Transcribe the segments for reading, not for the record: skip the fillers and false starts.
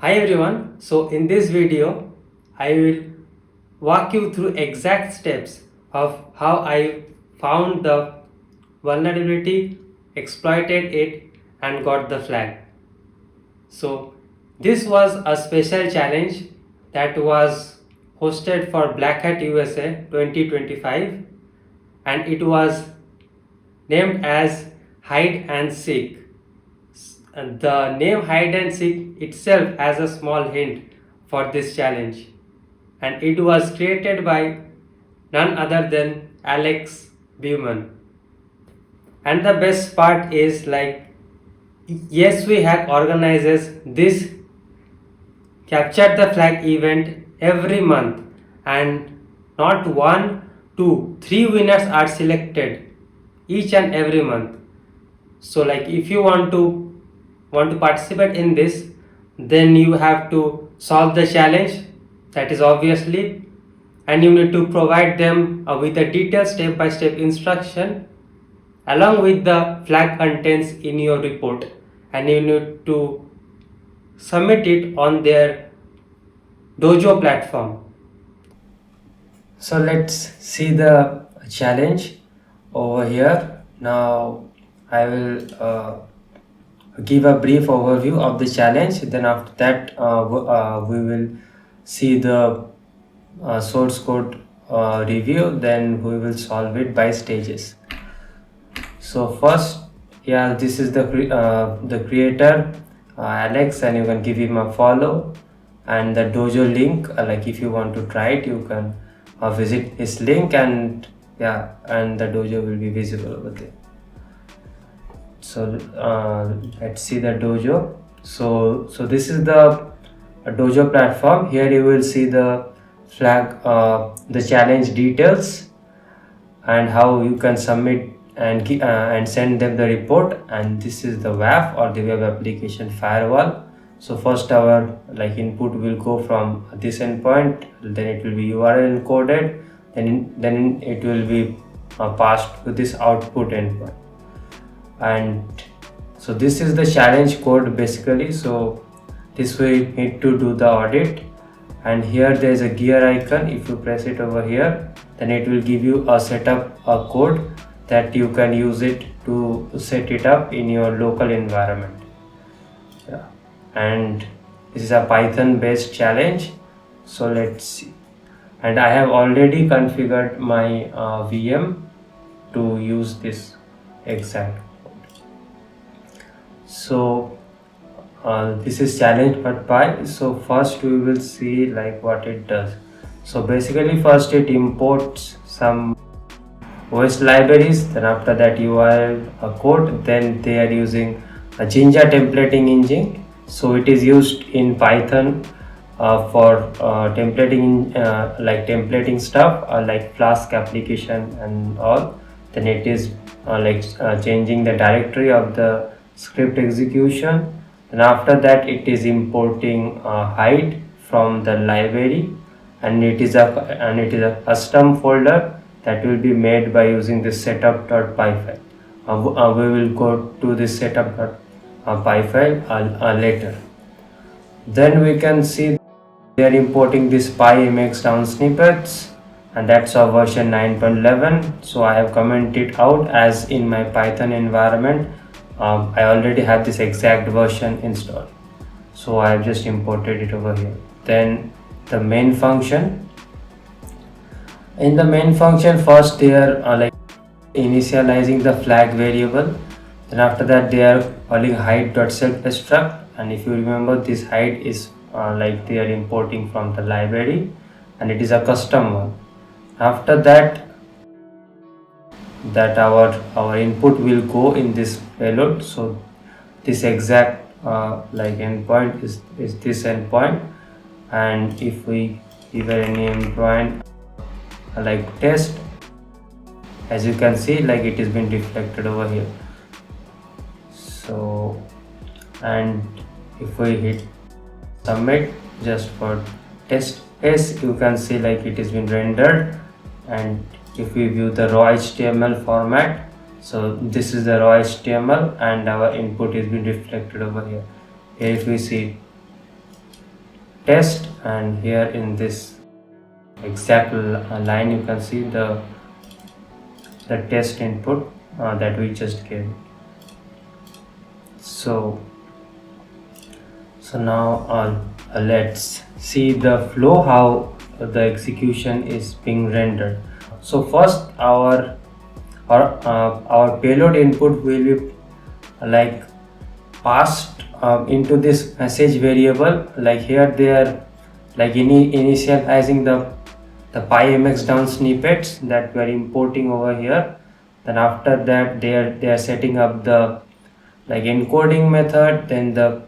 Hi everyone, so in this video I will walk you through exact steps of how I found the vulnerability, exploited it and got the flag. So this was a special challenge that was hosted for Blackhat USA 2025 and it was named as Hide and Seek. And the name Hide and Seek itself has a small hint for this challenge, and it was created by none other than Alex Bowman. And the best part is YesWeHack organizes this Capture the Flag event every month, and not one, two, three winners are selected each and every month. So if you want to participate in this, then you have to solve the challenge, that is obviously, and you need to provide them with a detailed step-by-step instruction along with the flag contents in your report, and you need to submit it on their dojo platform. So let's see the challenge over here. Now I will give a brief overview of the challenge. Then after that we will see the source code review. Then we will solve it by stages. So first, yeah, this is the creator, Alex, and you can give him a follow, and the dojo link, if you want to try it, you can visit his link, and yeah, and the dojo will be visible over there. So let's see the dojo. So this is the dojo platform. Here you will see the flag, the challenge details, and how you can submit and send them the report. And this is the WAF, or the web application firewall. So first our input will go from this endpoint, then it will be URL encoded, then it will be passed to this output endpoint. And so this is the challenge code basically. So this way need to do the audit, and here there is a gear icon. If you press it over here, then it will give you a setup code that you can use it to set it up in your local environment. Yeah. And this is a Python based challenge. So let's see, and I have already configured my VM to use this exact. So this is challenge.py. So first we will see what it does. So basically first it imports some OS libraries, then after that URL code, then they are using a Jinja templating engine. So it is used in Python for templating, templating stuff like Flask application and all. Then it is changing the directory of the script execution, and after that it is importing hide from the library, and it is a custom folder that will be made by using this setup.py file. We will go to this setup.py file later. Then we can see they are importing this PyMX down snippets, and that's our version 9.11. So I have commented out as in my Python environment. I already have this exact version installed, so I have just imported it over here. Then the main function. In the main function, first they are initializing the flag variable. Then after that they are calling hide.self-struct, and if you remember, this hide is they are importing from the library, and it is a custom one. After that our input will go in this payload. So this exact endpoint is this endpoint, and if we give any endpoint test, as you can see, it has been reflected over here. So, and if we hit submit just for test case, you can see it has been rendered. And if we view the raw HTML format, so this is the raw HTML, and our input has been reflected over here. Here if we see, test, and here in this exact line you can see the test input that we just gave. So now let's see the flow, how the execution is being rendered. So first our payload input will be like passed into this message variable. Like here they are like initializing the PyMX down snippets that we are importing over here. Then after that they are setting up the like encoding method, then the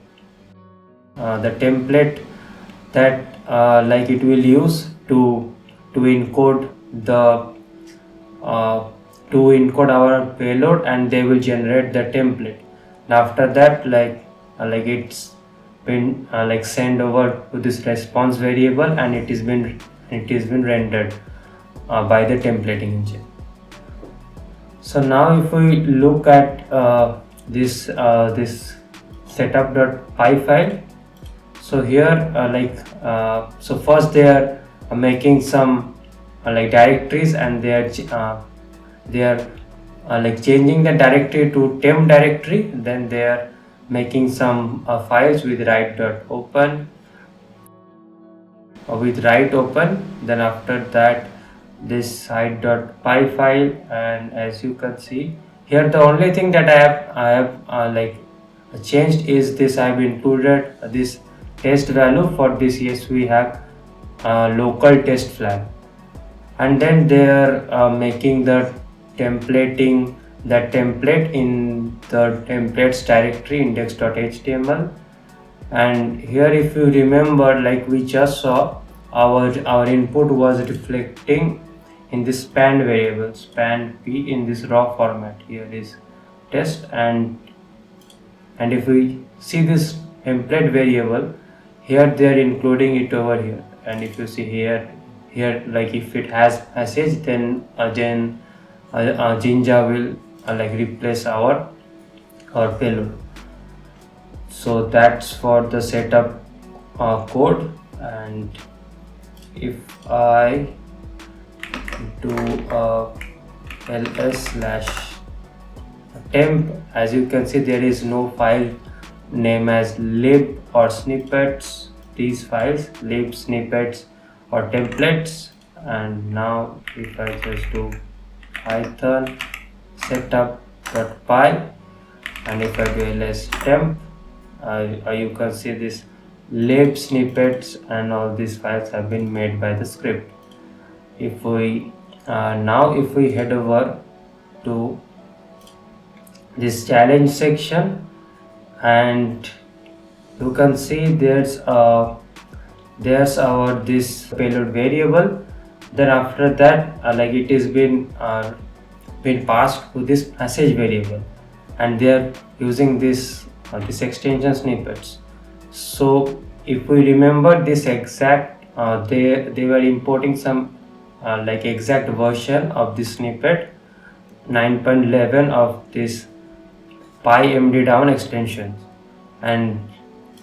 template that like it will use to encode the our payload, and they will generate the template. And after that like it's been like sent over to this response variable, and it is been rendered by the templating engine. So now if we look at this setup.py file, so here so first they are making some like directories, and they are like changing the directory to temp directory. Then they are making some files with write.open then after that this hide.py file. And as you can see here, the only thing that I have like changed is this: I've included this test value for this YesWeHack local test flag. And then they are making the template in the templates directory index.html. And here if you remember, like we just saw, our input was reflecting in this span variable, span p, in this raw format. Here is test, and if we see this template variable, here they are including it over here. And if you see here like if it has message, then Jinja will like replace our payload. So that's for the setup code. And if I do ls/temp, as you can see there is no file name as lib or snippets, these files lib, snippets or templates. And now if I just do python setup.py, and if I do ls/temp, you can see this lib, snippets and all these files have been made by the script. If we now if we head over to this challenge section, and you can see there's our this payload variable. Then after that like it is been passed to this message variable, and they are using this extension snippets. So if we remember this exact they were importing some like exact version of this snippet 9.11 of this PyMD down extension. And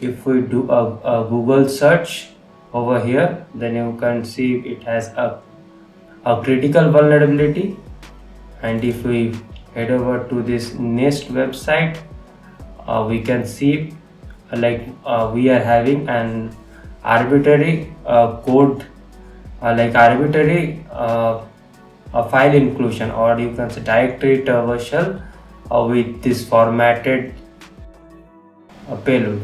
if we do a Google search over here, then you can see it has a critical vulnerability. And if we head over to this NIST website, we can see we are having an arbitrary code a file inclusion, or you can say directory traversal with this formatted payload.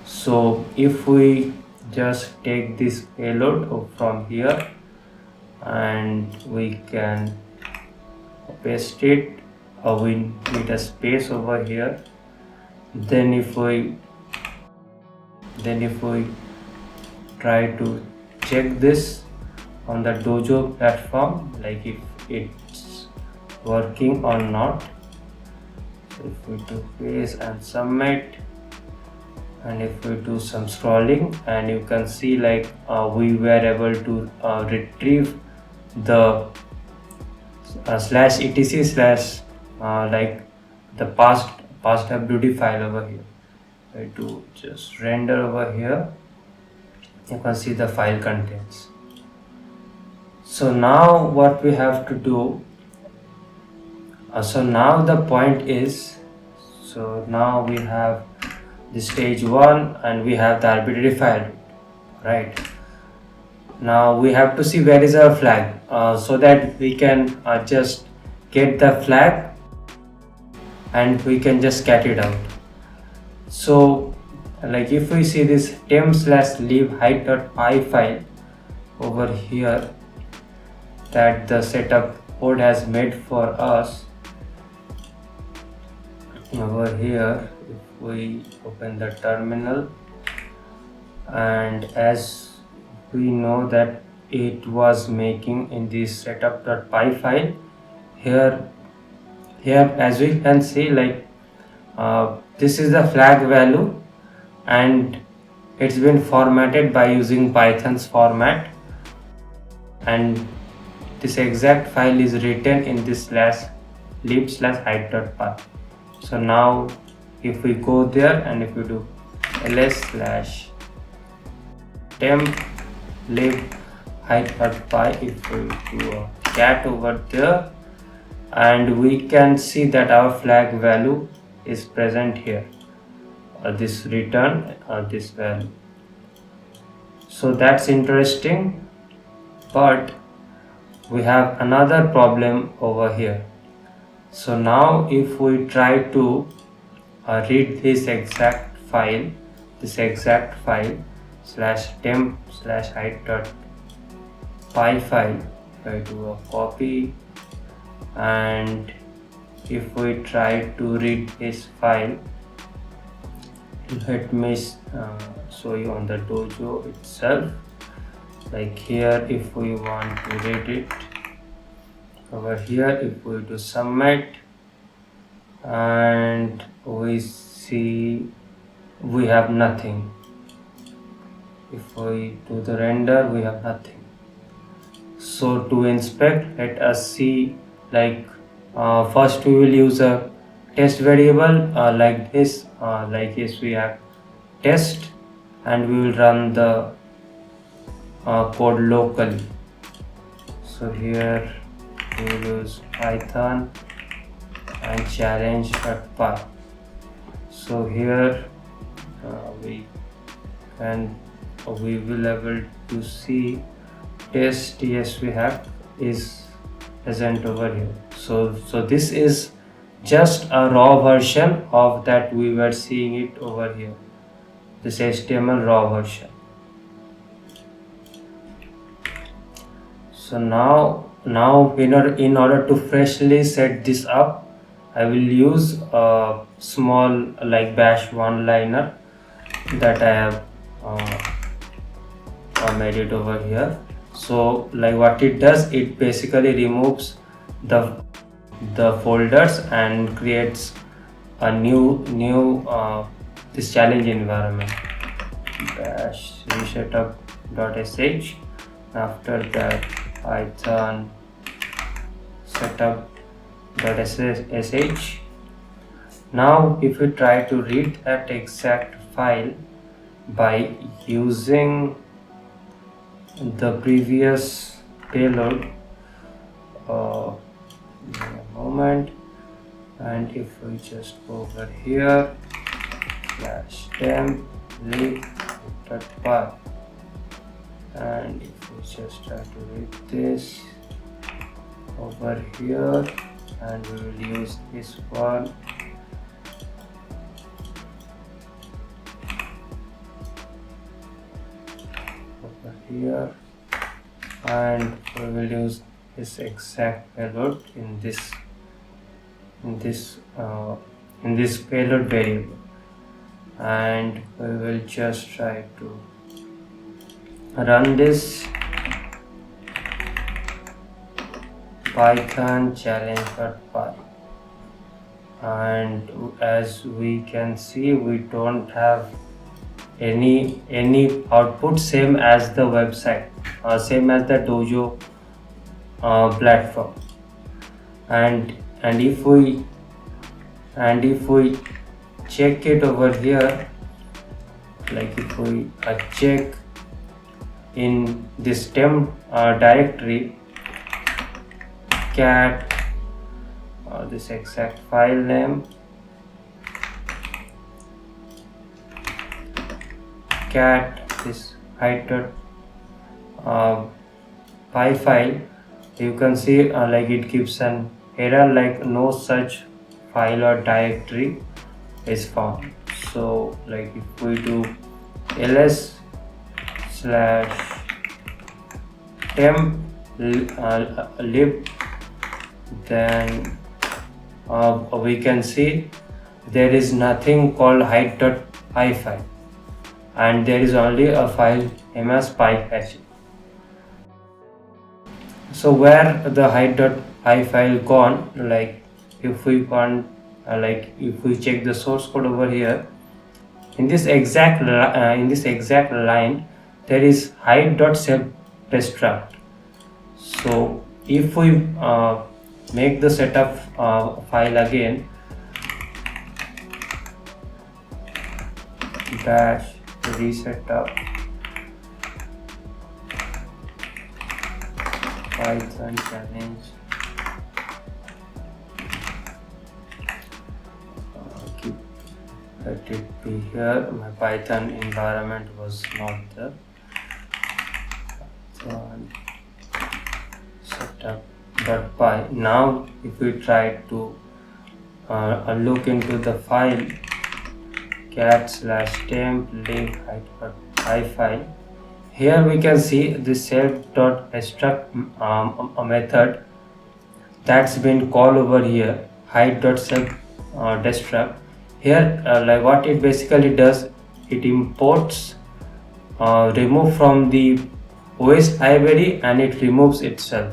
So if we just take this payload from here and we can paste it, we need a space over here. Then if we try to check this on the Dojo platform, like if it's working or not. So if we do paste and submit, and if we do some scrolling, and you can see like we were able to retrieve the /etc/ like the past WD file over here. Try to just render over here. you can see the file contents. So now what we have to do, so now the point is, so now we have the stage 1 and we have the arbitrary file, right? Now we have to see where is our flag, so that we can just get the flag and we can just cat it out. So like if we see this temp/leave hide.py file over here that the setup code has made for us, over here if we open the terminal, and as we know that it was making in this setup.py file, here as we can see, like this is the flag value and it's been formatted by using Python's format, and this exact file is written in this /lib/hide.py. So now if we go there and if we do ls/temp/lib/hide.py, if we do a cat over there, and we can see that our flag value is present here, this return this value. So that's interesting, but we have another problem over here. So now if we try to read this exact file /temp/hide.py file, if I do a copy and if we try to read this file, let me show you on the Dojo itself. Like here, if we want to read it, over here if we do submit and we see we have nothing. If we do the render, we have nothing. So to inspect, let us see, like first we will use a test variable like this, like YesWeHack test, and we will run the code locally. So here we will use Python and challenge.py. So here we will able to see test YesWeHack is present over here. So this is just a raw version of that we were seeing it over here, this HTML raw version. So now in order to freshly set this up, I will use a small like bash one-liner that I have made it over here. So like what it does, it basically removes the folders and creates a new this challenge environment, bash resetup.sh. After that, Python setup.sh. Now if we try to read that exact file by using the previous payload, give me a moment, and if we just go over here /temp/lib.py, and if we just try to read this over here, and we will use this one, over here, and we will use this exact payload in this payload variable, and we will just try to run this Python challenge.py, and as we can see, we don't have any output, same as the website, same as the Dojo platform. And if we check it over here, like if we check in this temp directory cat this exact file name cat this hide.py file. You can see like it gives an error like no such file or directory is found. So like if we do ls slash temp lib, then we can see there is nothing called hide.py file, and there is only a file named as PyCache. So where the hide.py file gone? Like if we want, if we check the source code over here, in this exact line, there is hide.self-destruct. So if we make the setup file again, dash resetup Python challenge, let it be here. My Python environment was not there. Setup.py. Now if we try to look into the file cat/temp lib hide.py file, here we can see the self.destruct method that's been called over here, hide.self-destruct. Here like what it basically does, it imports remove from the OS library and it removes itself.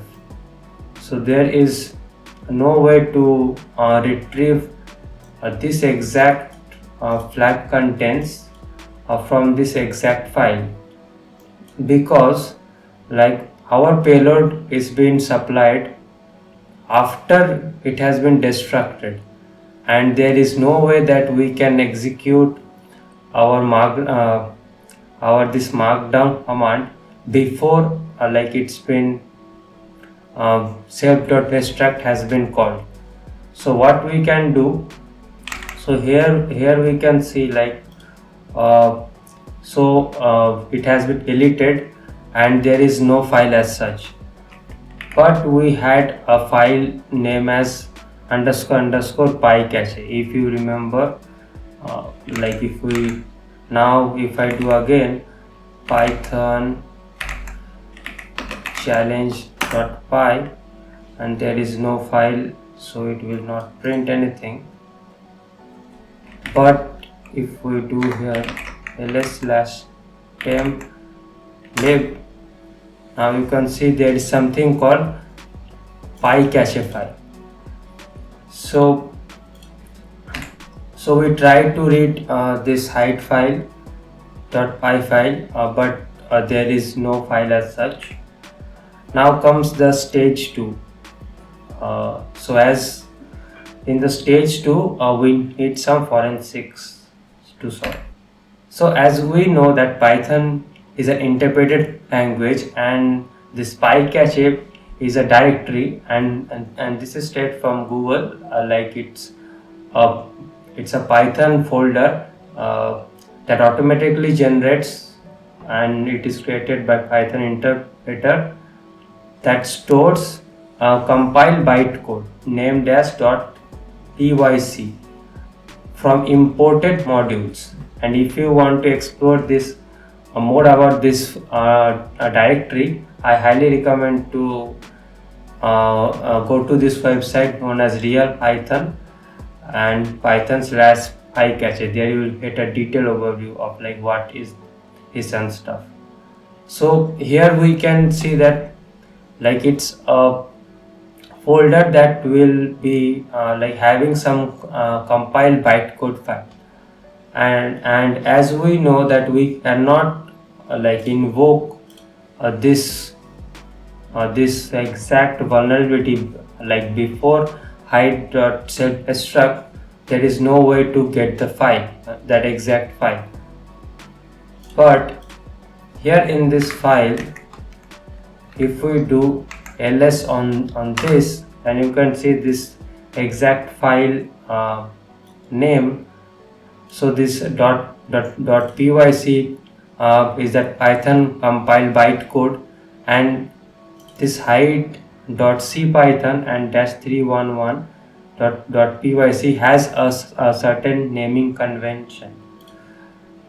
So there is no way to retrieve this exact flag contents from this exact file, because like our payload is being supplied after it has been destructed, and there is no way that we can execute our this markdown command before like it's been self.destruct has been called. So what we can do, so here we can see like it has been deleted and there is no file as such, but we had a file name as __PyCache. If you remember, like if I do again python challenge.py, and there is no file, so it will not print anything. But if we do here ls/temp lib, now you can see there is something called PyCache file. So we try to read this hide file.py file, but there is no file as such. Now comes the stage 2. So as in the stage 2, we need some forensics to solve. So as we know that Python is an interpreted language, and this PyCache is a directory, and this is straight from Google, like it's a Python folder that automatically generates, and it is created by Python interpreter that stores compiled bytecode named as .pyc from imported modules. And if you want to explore this more about this directory, I highly recommend to go to this website known as Real Python and Python/PyCache. There you will get a detailed overview of like what is and stuff. So here we can see that like it's a folder that will be like having some compiled bytecode file, and as we know that we cannot like invoke this exact vulnerability like before hide.self-destruct, there is no way to get the file, that exact file. But here in this file, if we do ls on this, and you can see this exact file name. So this .pyc is that Python compile bytecode, and this hide.cpython and -311.pyc has a certain naming convention.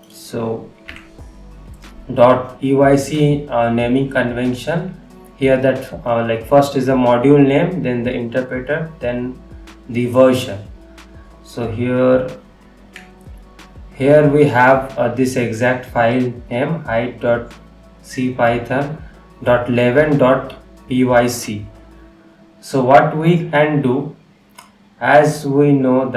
So .pyc naming convention here, that like first is the module name, then the interpreter, then the version. So here we have this exact file name, hide.cpython.11.pyc. so what we can do, as we know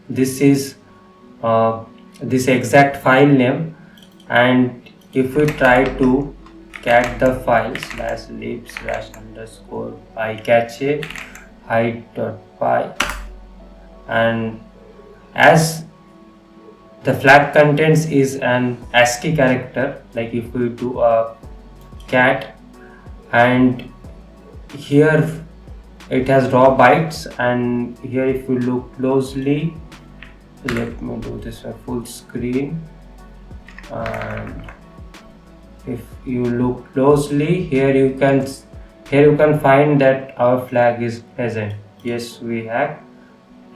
this is this exact file name, and if we try to cat the file /lib/_pycache hide.py, and as the flag contents is an ASCII character, like if we do a cat, and here it has raw bytes, and here if we look closely, let me do this a full screen, and if you look closely, here you can find that our flag is present, YesWeHack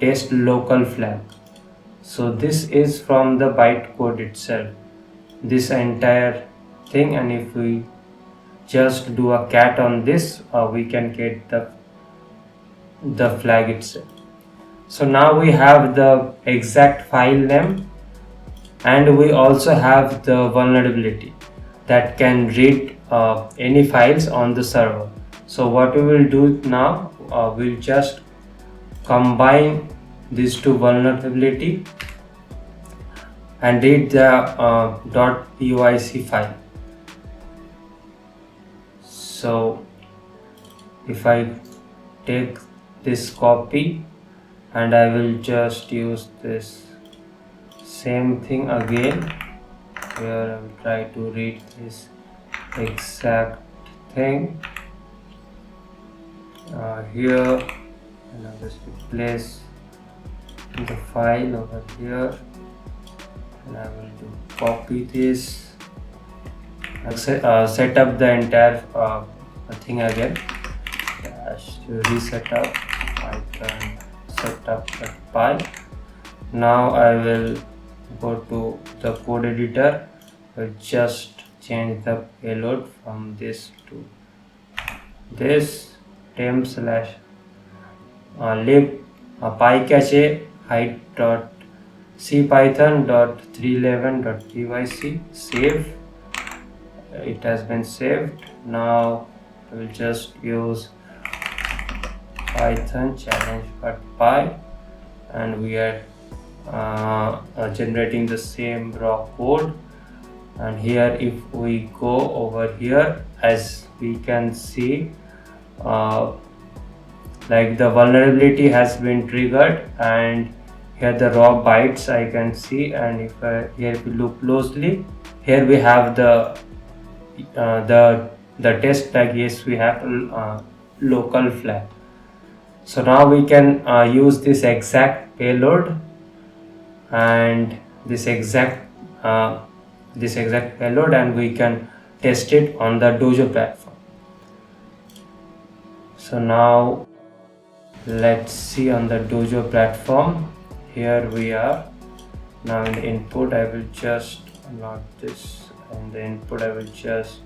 test local flag. So this is from the bytecode itself, this entire thing, and if we just do a cat on this, we can get the flag itself. So now we have the exact file name, and we also have the vulnerability that can read any files on the server. So what we will do now, we'll just combine these two vulnerability and read the .pyc file. So if I take this copy, and I will just use this same thing again, here I will try to read this exact thing here, and I'll just replace the file over here, and I will do copy this and set up the entire thing again. To reset up, I can set up the file. Now I will go to the code editor. I'll just change the payload from this to this temp/lib pycache hide.cpython.311.pyc. Save. It has been saved. Now I will just use python challenge.py, and we are generating the same raw code. And here if we go over here, as we can see, like the vulnerability has been triggered, and here the raw bytes I can see, and if we look closely, here we have the test tag, yes, we have local flag. So now we can use this exact payload and this exact payload, and we can test it on the Dojo platform. So now let's see on the Dojo platform. Here we are. Now in the input I will just, not this, in the input I will just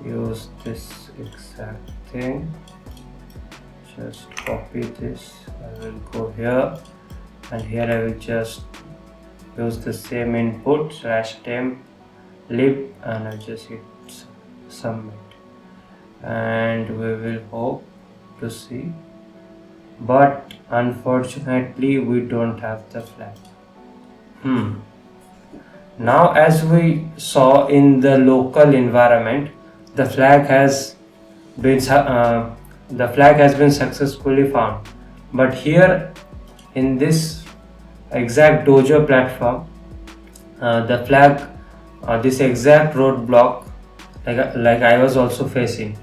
use this exact thing. Just copy this. I will go here, and here I will just use the same input /temp lib, and I'll just hit submit, and we will hope to see. But unfortunately we don't have the flag. Now as we saw in the local environment, the flag has been successfully found, but here in this exact Dojo platform, the flag, this exact roadblock, like I was also facing.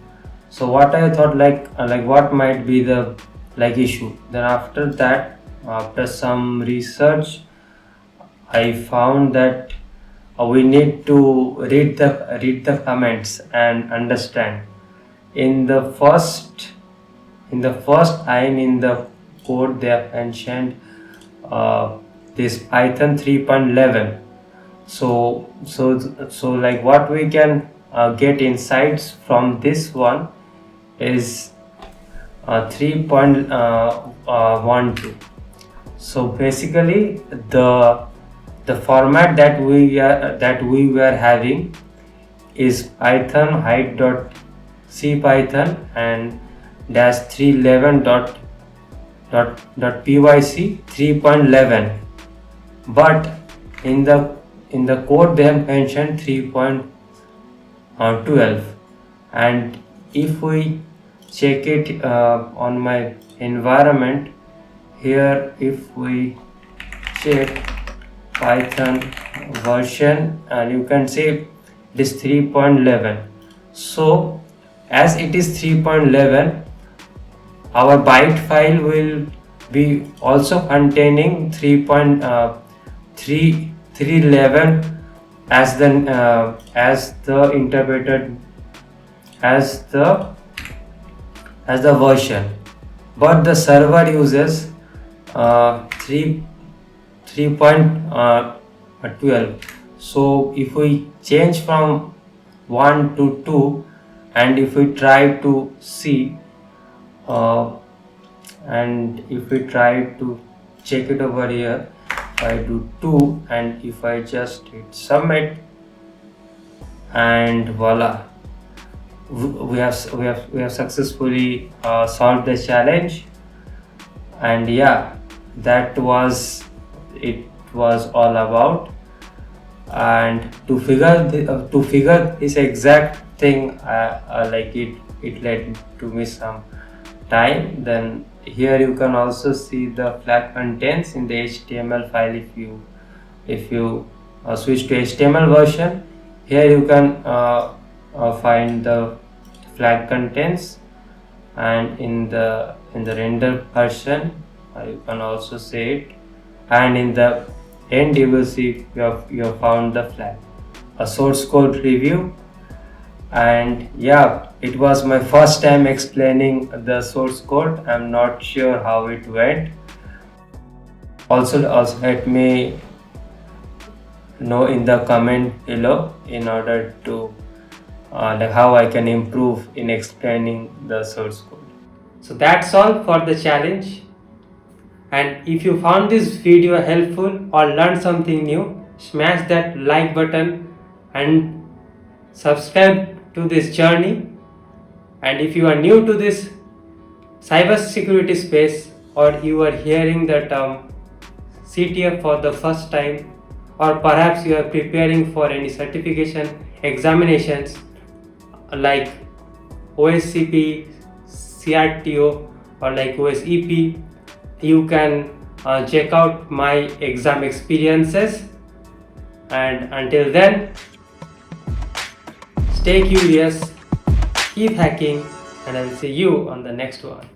So what I thought, like what might be the issue. Then after that, after some research, I found that we need to read the comments and understand. In the first line in the code, they have mentioned this Python 3.11. So like what we can get insights from this one is 3.12. So basically the format that we were having is Python hide.cpython and -311.pyc 3.11, but in the code they have mentioned 3.12. and if we check it on my environment here, if we check Python version, and you can see it is 3.11. so as it is 3.11, our byte file will be also containing 3.311 as the interpreted as the version, but the server uses 3.12. so if we change from 1 to 2, and if we try to see and if we try to check it over here, if I do 2 and if I just hit submit, and voila, we have successfully solved the challenge. And yeah, that was all about. And to figure this exact thing, it led to me some time. Then here you can also see the flag contents in the HTML file. If you switch to HTML version, here you can find the flag contents, and in the render version you can also see it, and in the end you will see you have found the flag. A source code review. And yeah, it was my first time explaining the source code. I'm not sure how it went. Also let me know in the comment below in order to like how I can improve in explaining the source code. So that's all for the challenge. And if you found this video helpful or learned something new, smash that like button and subscribe to this journey. And if you are new to this cybersecurity space, or you are hearing the term CTF for the first time, or perhaps you are preparing for any certification examinations like OSCP, CRTO, or like OSEP, you can check out my exam experiences. And until then, stay curious, keep hacking, and I'll see you on the next one.